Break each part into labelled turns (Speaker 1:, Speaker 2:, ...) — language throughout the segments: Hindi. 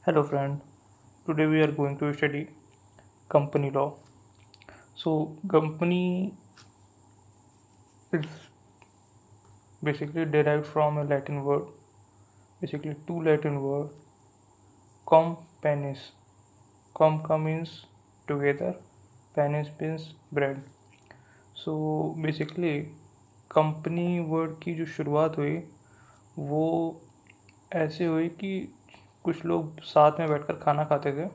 Speaker 1: Hello friend, today we are going to study company law. So company is basically derived from a Latin word, basically two Latin word, companys. Comca means together, panis means bread. So basically company word की जो शुरुआत हुई वो ऐसे हुई कि कुछ लोग साथ में बैठकर खाना खाते थे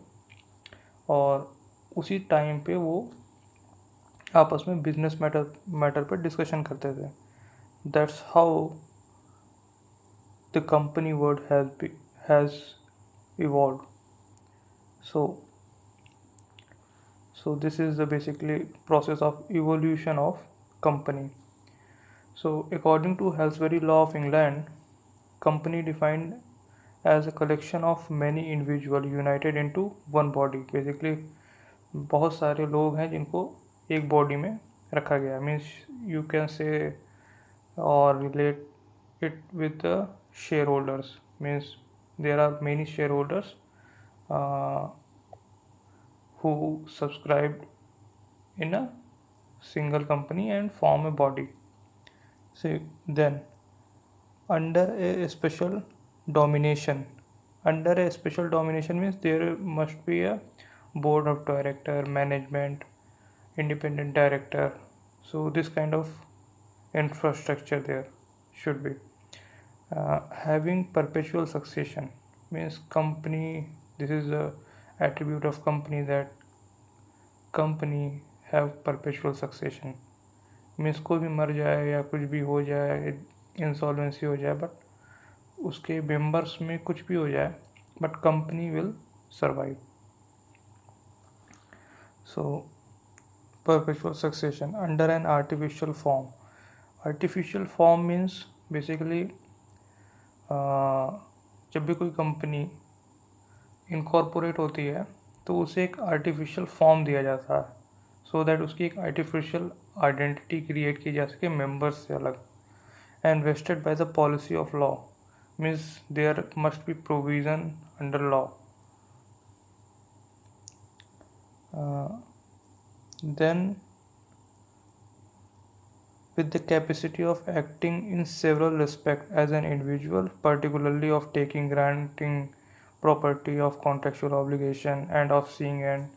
Speaker 1: और उसी टाइम पे वो आपस में बिजनेस मैटर पर डिस्कशन करते थे. That's how the company word has evolved. So so this is the basically process of evolution of company. So according to Halsbury law of England, company defined as a collection of many individual united into one body. Basically बहुत सारे लोग हैं जिनको एक बॉडी में रखा गया. Means you can say or relate it with the shareholders. Means there are many shareholders uh, who subscribed in a single company and form a body. So then under a special domination, under a special domination means there must be a board of director, management, independent director. So this kind of infrastructure there should be. Having perpetual succession means company, this is the attribute of company, that company have perpetual succession. Means कोई भी मर जाए या कुछ भी हो जाए, इंसॉल्वेंसी हो जाए, बट उसके मेंबर्स में कुछ भी हो जाए, but company will survive. So perpetual succession under an artificial form. Artificial form means basically जब भी कोई कंपनी इनकॉर्पोरेट होती है तो उसे एक आर्टिफिशियल फॉर्म दिया जाता है सो दैट उसकी एक आर्टिफिशियल आइडेंटिटी क्रिएट की जा सके मेंबर्स से अलग. And vested by the policy of law means there must be provision under law. Then with the capacity of acting in several respects as an individual, particularly of taking, granting property, of contractual obligation, and of seeing and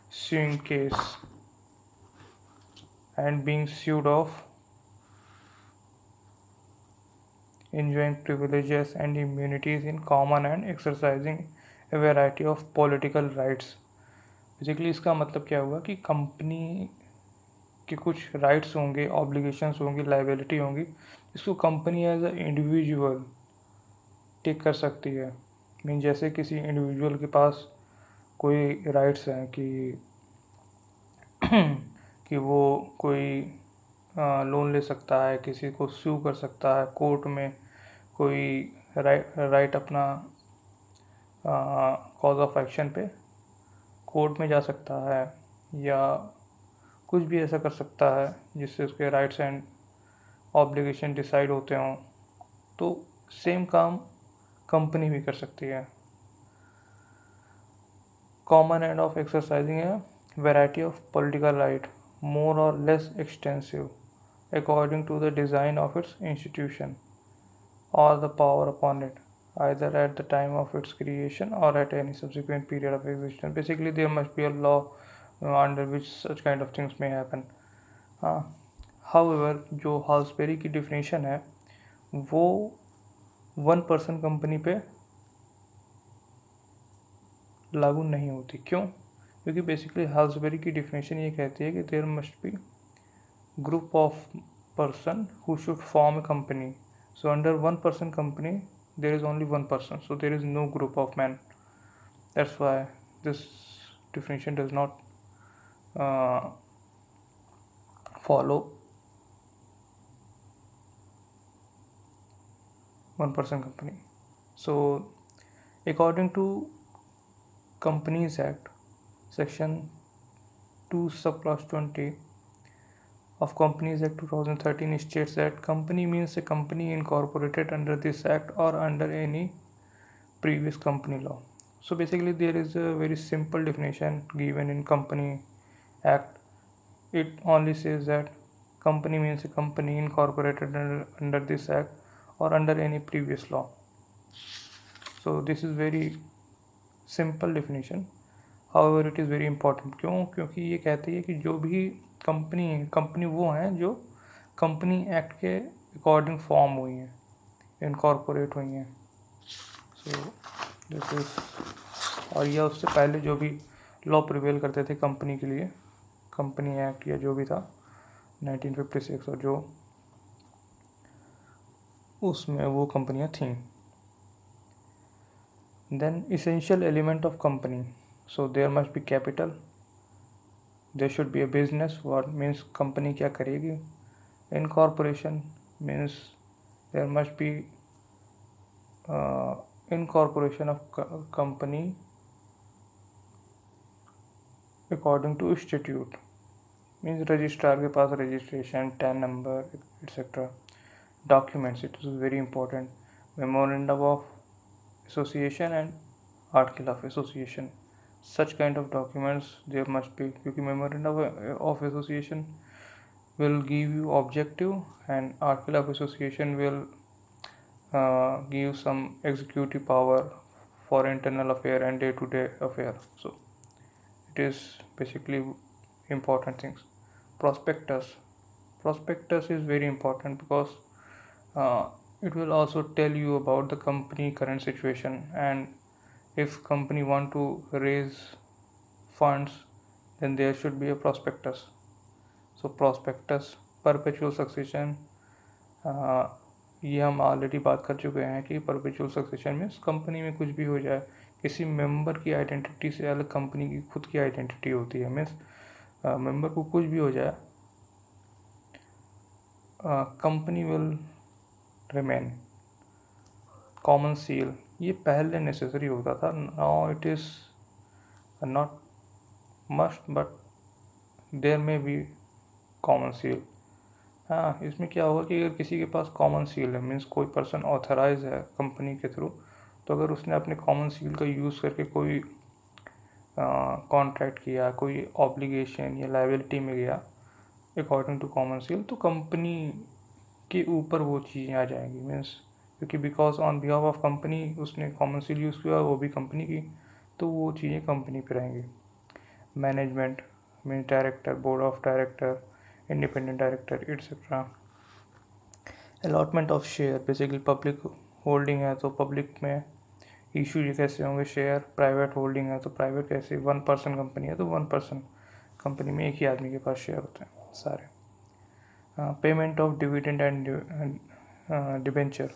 Speaker 1: suing case, and being sued of, enjoying privileges and immunities in common, and exercising a variety of political rights. Basically इसका मतलब क्या हुआ कि कंपनी के कुछ राइट्स होंगे, ऑब्लिगेशंस होंगी, लाइबिलिटी होंगी, इसको company as a individual take कर सकती है. मीन जैसे किसी इंडिविजुअल के पास कोई राइट्स हैं कि वो कोई लोन ले सकता है, किसी को सू कर सकता है कोर्ट में, कोई राइट अपना कॉज ऑफ एक्शन पे कोर्ट में जा सकता है, या कुछ भी ऐसा कर सकता है जिससे उसके राइट्स एंड ऑब्लिगेशन डिसाइड होते हों, तो सेम काम कंपनी भी कर सकती है. Common end of exercising A variety of political right more or less extensive according to the design of its institution or the power upon it, either at the time of its creation or at any subsequent period of existence. Basically there must be a law under which such kind of things may happen. However जो हाल्सबेरी की डिफिनेशन है वो वन पर्सन कंपनी पे लागू नहीं होती. क्यों? क्योंकि बेसिकली हाल्सबेरी की डिफिनेशन ये कहती है कि there must be group of person who should form a company. So under one person company there is only one person, so there is no group of men. That's why this definition does not follow one person company. So according to Companies Act section 2 subclass 20 of Companies Act 2013 states that company means a company incorporated under this act or under any previous company law. So basically there is a very simple definition given in Company Act. It only says that company means a company incorporated under this act or under any previous law. So this is very simple definition. However, it is very important. क्यों? क्योंकि ये कहती है कि जो भी कंपनी है, कंपनी वो हैं जो कंपनी एक्ट के अकॉर्डिंग फॉर्म हुई हैं, इनकॉर्पोरेट हुई हैं. सो दिस इज, और या उससे पहले जो भी लॉ प्रिवेल करते थे कंपनी के लिए, कंपनी एक्ट या जो भी था 1956 और जो उसमें वो कंपनियां थीं. Then essential element of company. So there must be capital, there should be a business. What means company क्या करेगी. Incorporation means there must be incorporation of company according to institute. Means registrar के पास registration, TAN number etcetera. Documents, it is very important. Memorandum of association and article of association, such kind of documents there must be, क्योंकि memorandum of association will give you objective and article of association will give some executive power for internal affair and day-to-day affair. So it is basically important things. Prospectus is very important because it will also tell you about the company current situation, and if company want to raise funds then there should be a prospectus. So prospectus, perpetual succession, ये हम ऑलरेडी बात कर चुके हैं कि परपेचुअल सक्सेशन में कंपनी में कुछ भी हो जाए, किसी मेंबर की आइडेंटिटी से अलग कंपनी की खुद की आइडेंटिटी होती है. मीन्स मेंबर को कुछ भी हो जाए, company will remain. Common seal, ये पहले नेसेसरी होता था, now it is not must but there may be common seal. हाँ, इसमें क्या होगा कि अगर किसी के पास कॉमन सील है, मीन्स कोई पर्सन ऑथराइज है कंपनी के थ्रू, तो अगर उसने अपने कॉमन सील का यूज़ करके कोई कॉन्ट्रैक्ट किया, कोई ऑब्लिगेशन या लायबिलिटी में गया अकॉर्डिंग टू कॉमन सील, तो कंपनी के ऊपर वो चीज़ें आ जाएंगी. मीन्स क्योंकि because on behalf of company उसने कॉमन सील यूज़ किया, वो भी कंपनी की, तो वो चीज़ें कंपनी पे रहेंगी. Management means director, board of director, independent director etcetera. Allotment of share, basically public holding है तो पब्लिक में इशू कैसे होंगे शेयर. प्राइवेट होल्डिंग है तो प्राइवेट कैसे, 1% कंपनी है तो 1% कंपनी में एक ही आदमी के पास शेयर होते हैं सारे. Payment of dividend and debenture,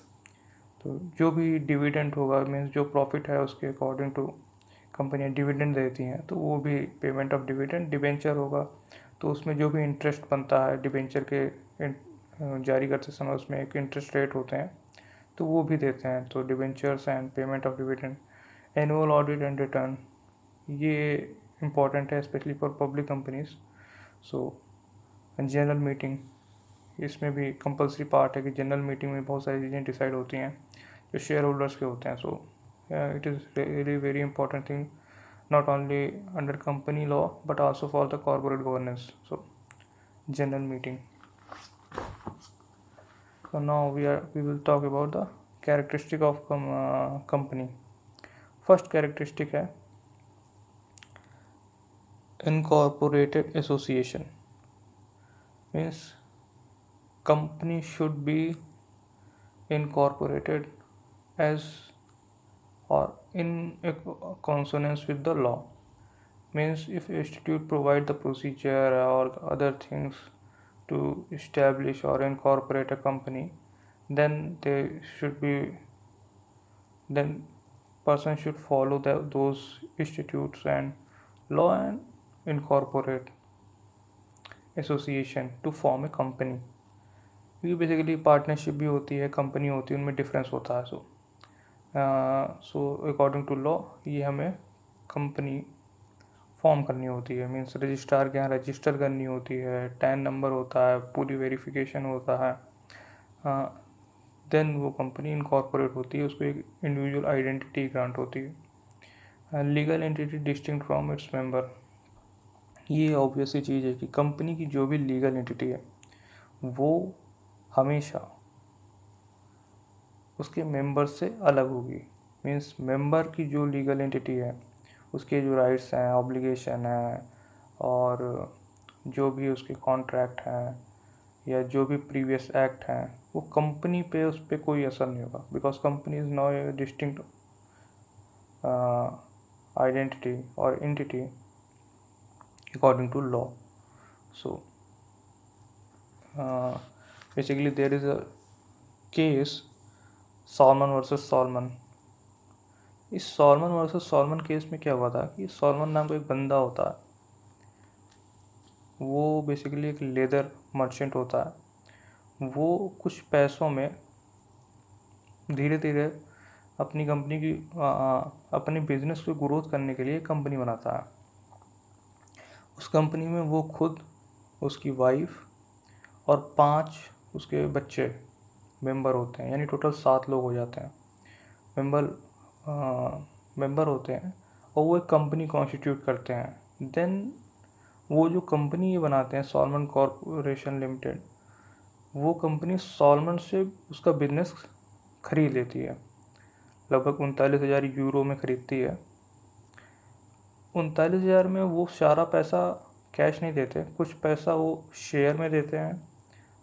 Speaker 1: तो जो भी डिविडेंड होगा मीन्स जो प्रॉफिट है उसके अकॉर्डिंग टू कंपनियाँ डिविडेंड देती हैं, तो वो भी पेमेंट ऑफ डिविडेंड. डिबेंचर होगा तो उसमें जो भी इंटरेस्ट बनता है डिबेंचर के जारी करते समय, उसमें एक इंटरेस्ट रेट होते हैं तो वो भी देते हैं. तो debentures and payment of dividend. Annual audit and return, ये इम्पॉर्टेंट है specially for public companies. So general meeting, इसमें भी कंपलसरी पार्ट है कि जनरल मीटिंग में बहुत सारी चीज़ें डिसाइड होती हैं जो शेयर होल्डर्स के होते हैं. So it is really very important thing, not only under company law but also for the corporate governance. So general meeting. So now we will talk about the characteristic of company. First characteristic है incorporated association. Means company should be incorporated as or in consonance with the law. Means if institute provide the procedure or other things to establish or incorporate a company, then person should follow those institutes and law and incorporate association to form a company. क्योंकि बेसिकली पार्टनरशिप भी होती है, कंपनी होती है, उनमें डिफरेंस होता है. सो अकॉर्डिंग टू लॉ ये हमें कंपनी फॉर्म करनी होती है. मीन्स रजिस्ट्रार के यहाँ रजिस्टर करनी होती है, टैन नंबर होता है, पूरी वेरिफिकेशन होता है, देन वो कंपनी इनकॉर्पोरेट होती है, उसको एक इंडिविजुअल आइडेंटिटी ग्रांट होती है. Legal entity distinct from its member. ये ऑब्वियस सी चीज़ है कि कंपनी की जो भी लीगल एंटिटी है वो हमेशा उसके मेंबर से अलग होगी। मीन्स मेंबर की जो लीगल एंटिटी है उसके जो राइट्स हैं, ऑब्लिगेशन है, और जो भी उसके कॉन्ट्रैक्ट हैं या जो भी प्रीवियस एक्ट हैं, वो कंपनी पे उस पर कोई असर नहीं होगा, because company is not a distinct identity or entity according to law. So basically there is a case Solomon versus Solomon. इस सॉलमन वर्सेस सॉलमन केस में क्या हुआ था कि सॉलमन नाम का एक बंदा होता है, वो बेसिकली एक लेदर मर्चेंट होता है। वो कुछ पैसों में धीरे धीरे अपनी कंपनी की अपने बिजनेस को ग्रोथ करने के लिए कंपनी बनाता है। उस कंपनी में वो खुद, उसकी वाइफ और 5 उसके बच्चे मेंबर होते हैं, यानी टोटल 7 लोग हो जाते हैं मेंबर होते हैं, और वो एक कंपनी कॉन्स्टिट्यूट करते हैं। देन वो जो कंपनी ये बनाते हैं सॉलमन कॉरपोरेशन लिमिटेड, वो कंपनी सॉलमन से उसका बिजनेस खरीद लेती है, लगभग 39,000 यूरो में खरीदती है। 39,000 में वो सारा पैसा कैश नहीं देते, कुछ पैसा वो शेयर में देते हैं,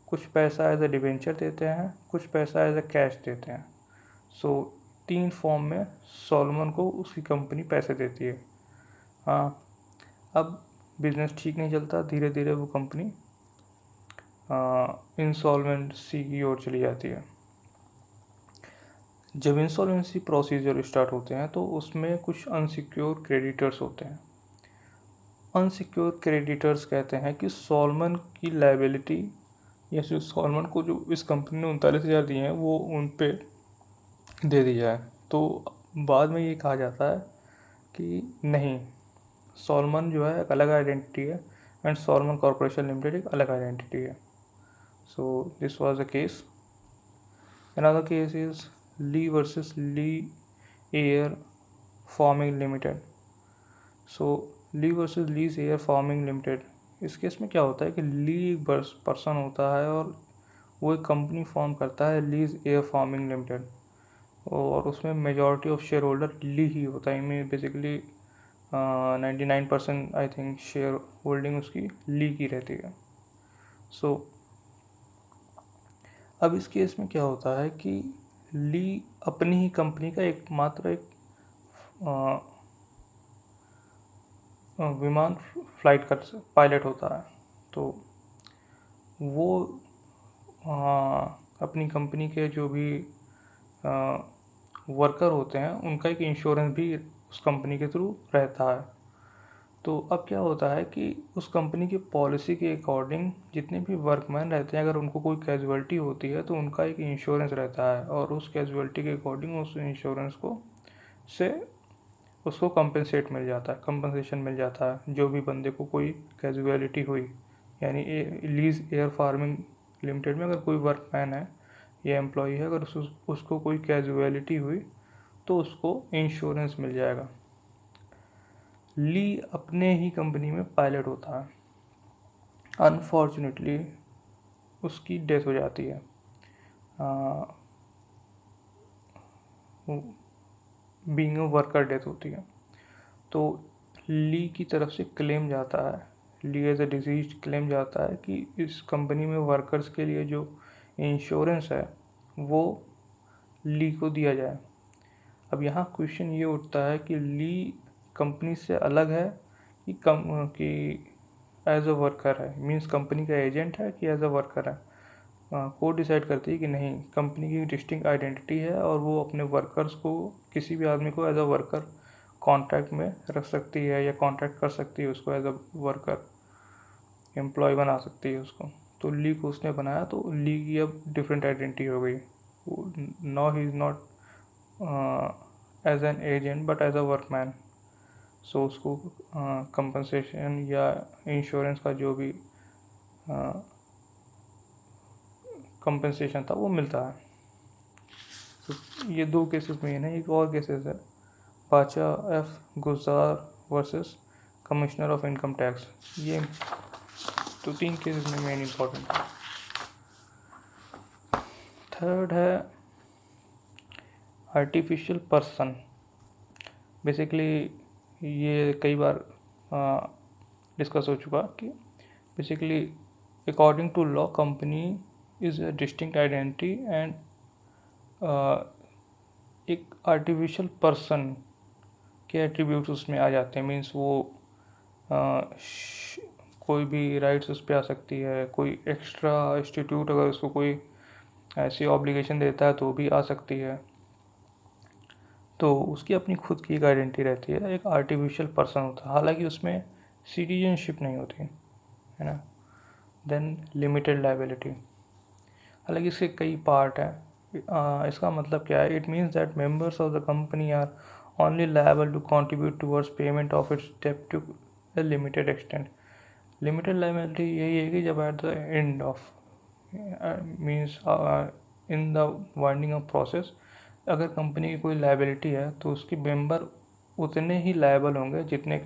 Speaker 1: कुछ पैसा एज ए डिवेंचर देते हैं, कुछ पैसा एज ए कैश देते हैं। सो 3 फॉर्म में सॉलमन को उसकी कंपनी पैसे देती है। हाँ, अब बिजनेस ठीक नहीं चलता, धीरे धीरे वो कंपनी इंसॉल्वेंसी की ओर चली जाती है। जब इंसॉल्वेंसी प्रोसीजर स्टार्ट होते हैं तो उसमें कुछ अनसिक्योर क्रेडिटर्स होते हैं। अनसिक्योर क्रेडिटर्स कहते हैं कि सॉलमन की लायबिलिटी या जो सॉलमन को जो इस कंपनी ने 39,000 दिए हैं वो उन पे दे दी जाए। तो बाद में ये कहा जाता है कि नहीं, सॉलमन जो है एक अलग आइडेंटिटी है एंड सॉलमन कॉरपोरेशन लिमिटेड एक अलग आइडेंटिटी है। So this was the case. Another case is Lee versus Lee air farming limited. So Lee versus Lee's air farming limited, इस केस में क्या होता है कि ली एक पर्सन होता है और वो एक कंपनी फॉर्म करता है लीज एयर फार्मिंग लिमिटेड, और उसमें मेजॉरिटी ऑफ शेयर होल्डर ली ही होता है। इनमें basically 99% I think share holding उसकी ली की रहती है। सो अब इस केस में क्या होता है कि ली अपनी ही कंपनी का एकमात्र एक विमान फ्लाइट कर पायलट होता है। तो वो अपनी कंपनी के जो भी वर्कर होते हैं उनका एक इंश्योरेंस भी उस कंपनी के थ्रू रहता है। तो अब क्या होता है कि उस कंपनी की पॉलिसी के अकॉर्डिंग जितने भी वर्कमैन रहते हैं, अगर उनको कोई कैजुअलिटी होती है तो उनका एक इंश्योरेंस रहता है, और उस कैजुअलिटी के अकॉर्डिंग उस इंश्योरेंस को से उसको कंपनसेशन मिल जाता है। जो भी बंदे को कोई कैजुअलिटी हुई, यानी लीज एयर फार्मिंग लिमिटेड में अगर कोई वर्कमैन है या एम्प्लॉई है, अगर उसको कोई कैजुअलिटी हुई तो उसको इंश्योरेंस मिल जाएगा। ली अपने ही कंपनी में पायलट होता है, अनफॉर्चुनेटली उसकी डेथ हो जाती है। बीइंग अ वर्कर डेथ होती है, तो ली की तरफ से क्लेम जाता है, ली एज ए डिजीज क्लेम जाता है कि इस कंपनी में वर्कर्स के लिए जो इंश्योरेंस है वो ली को दिया जाए। अब यहाँ क्वेश्चन ये उठता है कि ली कंपनी से अलग है कि एज अ वर्कर है, मींस कंपनी का एजेंट है कि एज अ वर्कर है। कोर्ट डिसाइड करती है कि नहीं, कंपनी की डिस्टिंक्ट आइडेंटिटी है और वो अपने वर्कर्स को, किसी भी आदमी को एज अ वर्कर कॉन्ट्रैक्ट में रख सकती है या कॉन्ट्रैक्ट कर सकती है उसको एज अ वर्कर, एम्प्लॉय बना सकती है उसको। तो ली को उसने बनाया, तो ली की अब डिफरेंट आइडेंटिटी हो गई। Now he is not as an agent but as a workman. So उसको कंपनसेशन या इंश्योरेंस का जो भी कंपनसेशन था वो मिलता है। तो ये 2 केसेस मेन है। एक और केसेस है Bacha F Guzdar versus commissioner of income tax. ये तो 3 केसेस में मेन इम्पॉर्टेंट है। थर्ड है आर्टिफिशियल पर्सन। बेसिकली ये कई बार डिस्कस हो चुका कि basically according to law company is a distinct identity and एक आर्टिफिशियल पर्सन के एट्रीब्यूट्स उसमें आ जाते हैं। मीन्स वो कोई भी राइट्स उस पर आ सकती है, कोई एक्स्ट्रा इंस्टीट्यूट अगर उसको कोई ऐसी ऑब्लिगेशन देता है तो भी आ सकती है। तो उसकी अपनी खुद की एक आइडेंटिटी रहती है, एक आर्टिफिशियल पर्सन होता है, हालांकि उसमें सिटीजनशिप नहीं होती है ना। देन लिमिटेड लायबिलिटी, हालांकि इसके कई पार्ट हैं। इसका मतलब क्या है? It means that members of the company are only liable to contribute towards payment of its डेब्ट to a limited extent. Limited liability यही है कि जब at the end of means in the winding of process अगर कंपनी की कोई लायबिलिटी है तो उसके मेंबर उतने ही लायबल होंगे जितने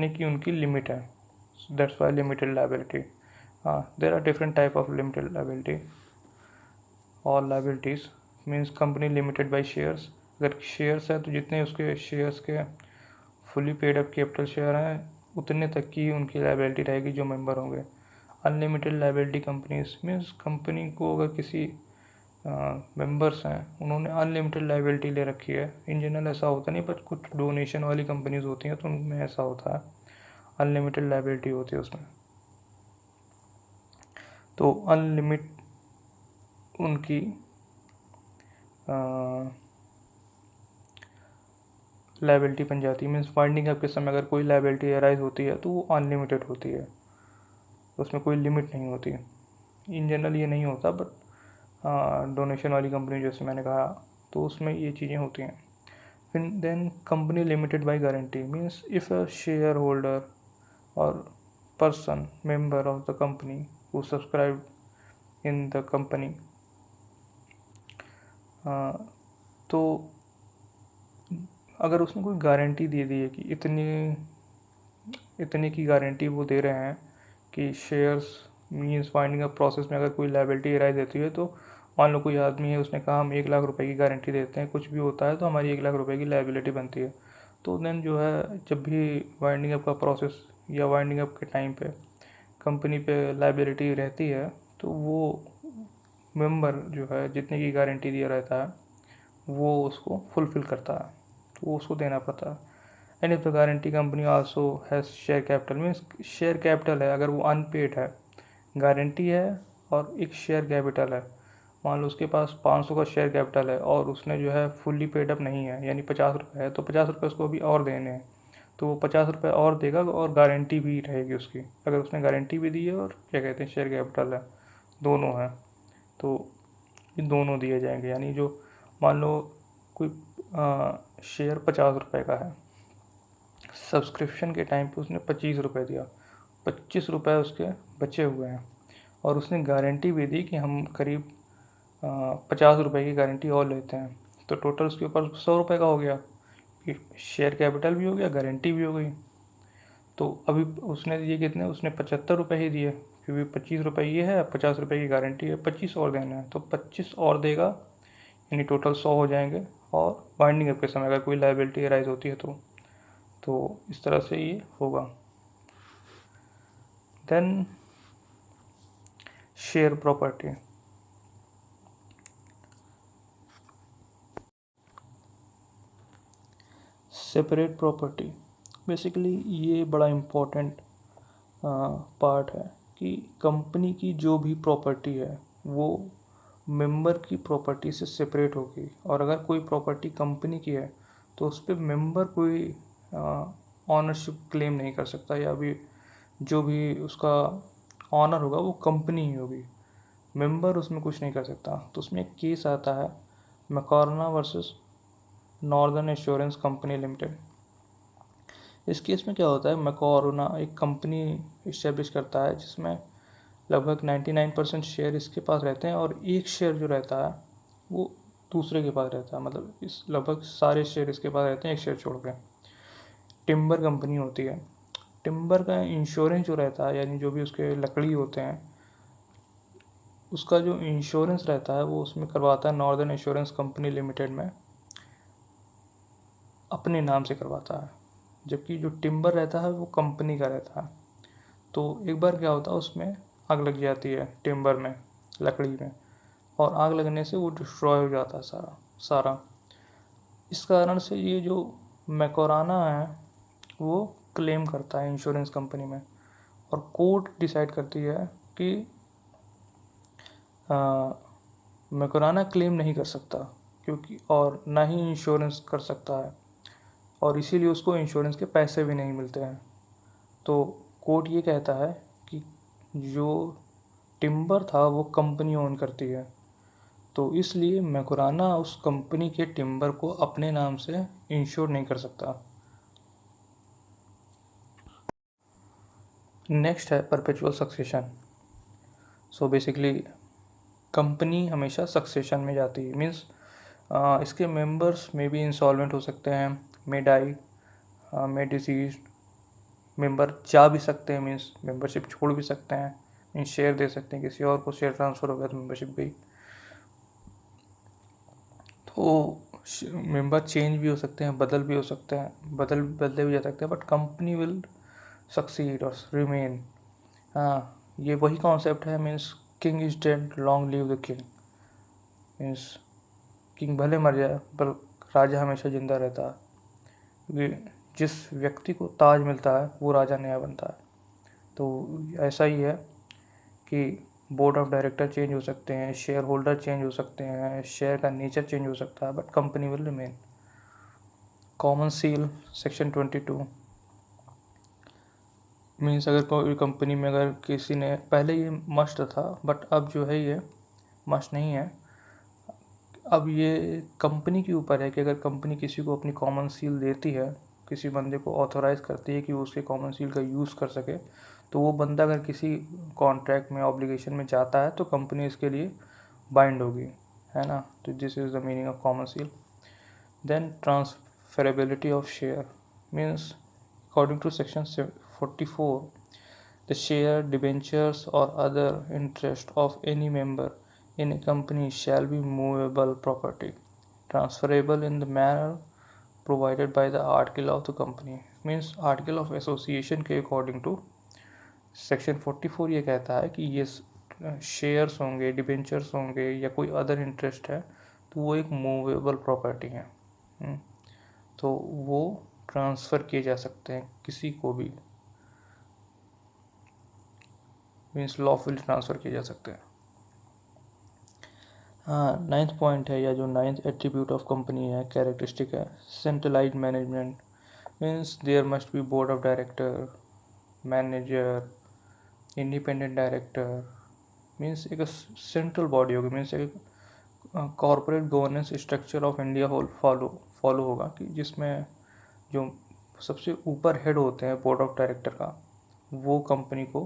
Speaker 1: की उनकी लिमिट है। That's why limited liability. There are different type of limited liability और liabilities. Means company limited by shares, अगर शेयर्स है तो जितने उसके शेयर्स के fully paid up capital share हैं उतने तक की उनकी लायबिलिटी रहेगी जो मेंबर होंगे। Unlimited liability companies means company को अगर किसी मेंबर्स हैं उन्होंने अनलिमिटेड लायबिलिटी ले रखी है। इन जनरल ऐसा होता नहीं, बट कुछ डोनेशन वाली कंपनीज होती हैं तो उनमें ऐसा होता है, अनलिमिटेड लायबिलिटी होती है उसमें। तो अनलिमिट उनकी लायबिलिटी बन जाती है। मीन्स वाइंडिंग अप के समय अगर कोई लायबिलिटी अराइज होती है तो वो अनलिमिटेड होती है, उसमें कोई लिमिट नहीं होती। इन जनरल ये नहीं होता, बट डोनेशन वाली कंपनी जैसे मैंने कहा तो उसमें ये चीज़ें होती हैं। फिर then company limited by guarantee means if a shareholder और person member of the company who subscribe in the company, तो अगर उसने कोई गारंटी दे दी है कि इतने की गारंटी वो दे रहे हैं कि shares means finding up process में अगर कोई लायबिलिटी राइज देती है, तो मान लो कोई आदमी है उसने कहा हम 1 लाख रुपए की गारंटी देते हैं, कुछ भी होता है तो हमारी 1 लाख रुपए की लायबिलिटी बनती है। तो देन जो है जब भी वाइंडिंग अप का प्रोसेस या वाइंडिंग अप के टाइम पे कंपनी पे लायबिलिटी रहती है तो वो मेंबर जो है जितने की गारंटी दिया रहता है वो उसको फुलफ़िल करता है, तो वो उसको देना पड़ता है। And if the guarantee company also has share capital means share capital है, अगर वो अनपेड है, गारंटी है और एक शेयर कैपिटल है, मान लो उसके पास 500 का शेयर कैपिटल है और उसने जो है फुल्ली पेड अप नहीं है यानी 50 रुपये है, तो 50 रुपये उसको अभी और देने हैं, तो वो 50 रुपये और देगा और गारंटी भी रहेगी उसकी। अगर उसने गारंटी भी दी है और क्या कहते हैं शेयर कैपिटल है, दोनों हैं, तो ये दोनों दिए जाएंगे। यानी जो मान लो कोई शेयर 50 रुपये का है, सब्सक्रिप्शन के टाइम पे उसने 25 रुपये दिया, 25 रुपये उसके बचे हुए हैं और उसने गारंटी भी दी कि हम करीब 50 रुपये की गारंटी और लेते हैं, तो टोटल उसके ऊपर 100 रुपये का हो गया, शेयर कैपिटल भी हो गया, गारंटी भी हो गई। तो अभी उसने दिए कितने, उसने 75 रुपये ही दिए क्योंकि 25 रुपये ये है, 50 रुपये की गारंटी है, 25 और देना है, तो 25 और देगा यानी टोटल 100 हो जाएंगे। और वाइंडिंग अप के समय अगर कोई लायबिलिटी राइज होती है तो इस तरह से ये होगा। Then share property, separate property, basically ये बड़ा इम्पोर्टेंट पार्ट है कि कंपनी की जो भी प्रॉपर्टी है वो मेंबर की प्रॉपर्टी से सेपरेट होगी, और अगर कोई प्रॉपर्टी कंपनी की है तो उस पर मेंबर कोई ऑनरशिप क्लेम नहीं कर सकता, या भी जो भी उसका ऑनर होगा वो कंपनी ही होगी, मेंबर उसमें कुछ नहीं कर सकता। तो उसमें एक केस आता है Macaura versus Northern Assurance company limited. इस केस में क्या होता है, मैकॉर्ना एक कंपनी इस्टेब्लिश करता है जिसमें लगभग 99% शेयर इसके पास रहते हैं और एक शेयर जो रहता है वो दूसरे के पास रहता है, मतलब इस लगभग सारे शेयर इसके पास रहते हैं एक शेयर छोड़ के। टिम्बर कंपनी होती है, टिम्बर का इंश्योरेंस जो रहता है, यानी जो भी उसके लकड़ी होते हैं उसका जो इंश्योरेंस रहता है वो उसमें करवाता है नॉर्दर्न इंश्योरेंस कंपनी लिमिटेड में, अपने नाम से करवाता है। जबकि जो टिम्बर रहता है वो कंपनी का रहता है। तो एक बार क्या होता है, उसमें आग लग जाती है टिम्बर में, लकड़ी में, और आग लगने से वो डिस्ट्रॉय हो जाता है सारा सारा। इस कारण से ये जो मैकोराना है वो क्लेम करता है इंश्योरेंस कंपनी में, और कोर्ट डिसाइड करती है कि मैकोराना क्लेम नहीं कर सकता, क्योंकि और ना ही इंश्योरेंस कर सकता है, और इसीलिए उसको इंश्योरेंस के पैसे भी नहीं मिलते हैं। तो कोर्ट ये कहता है कि जो टिम्बर था वो कंपनी ओन करती है, तो इसलिए मैकोराना उस कंपनी के टिम्बर को अपने नाम से इंश्योर नहीं कर सकता। नेक्स्ट है perpetual succession. So basically company हमेशा सक्सेशन में जाती है, मीन्स इसके मेंबर्स में भी इंसॉल्वेंट हो सकते हैं, मे डाई, मे डिसीज, मेंबर जा भी सकते हैं, मीन्स मेंबरशिप छोड़ भी सकते हैं, मीन्स शेयर दे सकते हैं किसी और को, शेयर ट्रांसफ़र हो गया तो मेंबरशिप गई। तो मेंबर चेंज भी हो सकते हैं, बदल भी हो सकते हैं, बदले भी जा सकते हैं, बट कंपनी विल सक्सीड और रिमेन। हाँ, ये वही कॉन्सेप्ट है, means king is dead long live the king. Means king भले मर जाए पर राजा हमेशा जिंदा रहता है, क्योंकि जिस व्यक्ति को ताज मिलता है वो राजा नया बनता है। तो ऐसा ही है कि बोर्ड ऑफ डायरेक्टर चेंज हो सकते हैं, शेयर होल्डर चेंज हो सकते हैं, शेयर का नेचर चेंज हो सकता है, but company will remain. Common seal section 22 means अगर कोई कंपनी में अगर किसी ने, पहले ये मस्ट था बट अब जो है ये मस्ट नहीं है। अब ये कंपनी के ऊपर है कि अगर कंपनी किसी को अपनी कॉमन सील देती है, किसी बंदे को ऑथोराइज़ करती है कि वो उसके कॉमन सील का यूज़ कर सके, तो वो बंदा अगर किसी कॉन्ट्रैक्ट में ऑब्लिगेशन में जाता है तो कंपनी इसके लिए बाइंड होगी, है ना। तो this is the meaning of common seal. Then transferability of share means according to section 44, the share, debentures, or other interest of any member in a company shall be movable property, transferable in the manner provided by the article of the company. Means article of association के according to section 44 ये कहता है कि ये शेयर्स होंगे, डिबेंचर्स होंगे, या कोई अदर इंटरेस्ट है तो वो एक मूवेबल प्रॉपर्टी है। तो वो ट्रांसफ़र किए जा सकते हैं किसी को भी, मीन्स लॉफुली ट्रांसफ़र किए जा सकते हैं। हाँ, 9th पॉइंट है, या जो 9th एट्रीब्यूट ऑफ कंपनी है, कैरेक्टरिस्टिक है, centralised management. Means there must be board of director, manager, independent director. Means एक सेंट्रल बॉडी होगी, मीन्स एक corporate governance structure of India follow होगा, कि जिसमें जो सबसे ऊपर हेड होते हैं बोर्ड ऑफ डायरेक्टर का, वो कंपनी को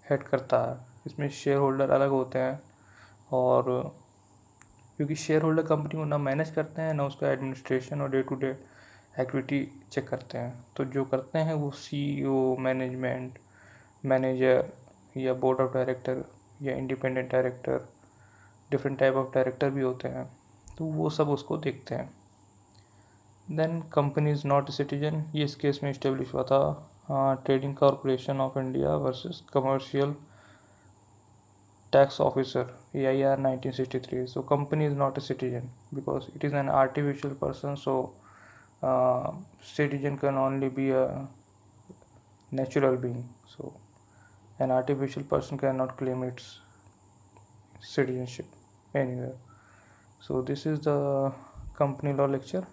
Speaker 1: हेड करता है। इसमें शेयर होल्डर अलग होते हैं, और क्योंकि शेयर होल्डर कंपनी को ना मैनेज करते हैं ना उसका एडमिनिस्ट्रेशन और day to day activity check करते हैं, तो जो करते हैं वो CEO, मैनेजमेंट, मैनेजर, या बोर्ड ऑफ डायरेक्टर, या independent director, different type of director भी होते हैं, तो वो सब उसको देखते हैं। Then company is not citizen, ये इस केस में इस्टेब्लिश हुआ था, trading corporation of India versus commercial tax officer, AIR 1963. So company is not a citizen because it is an artificial person, so citizen can only be a natural being, so an artificial person cannot claim its citizenship anywhere. So this is the company law lecture.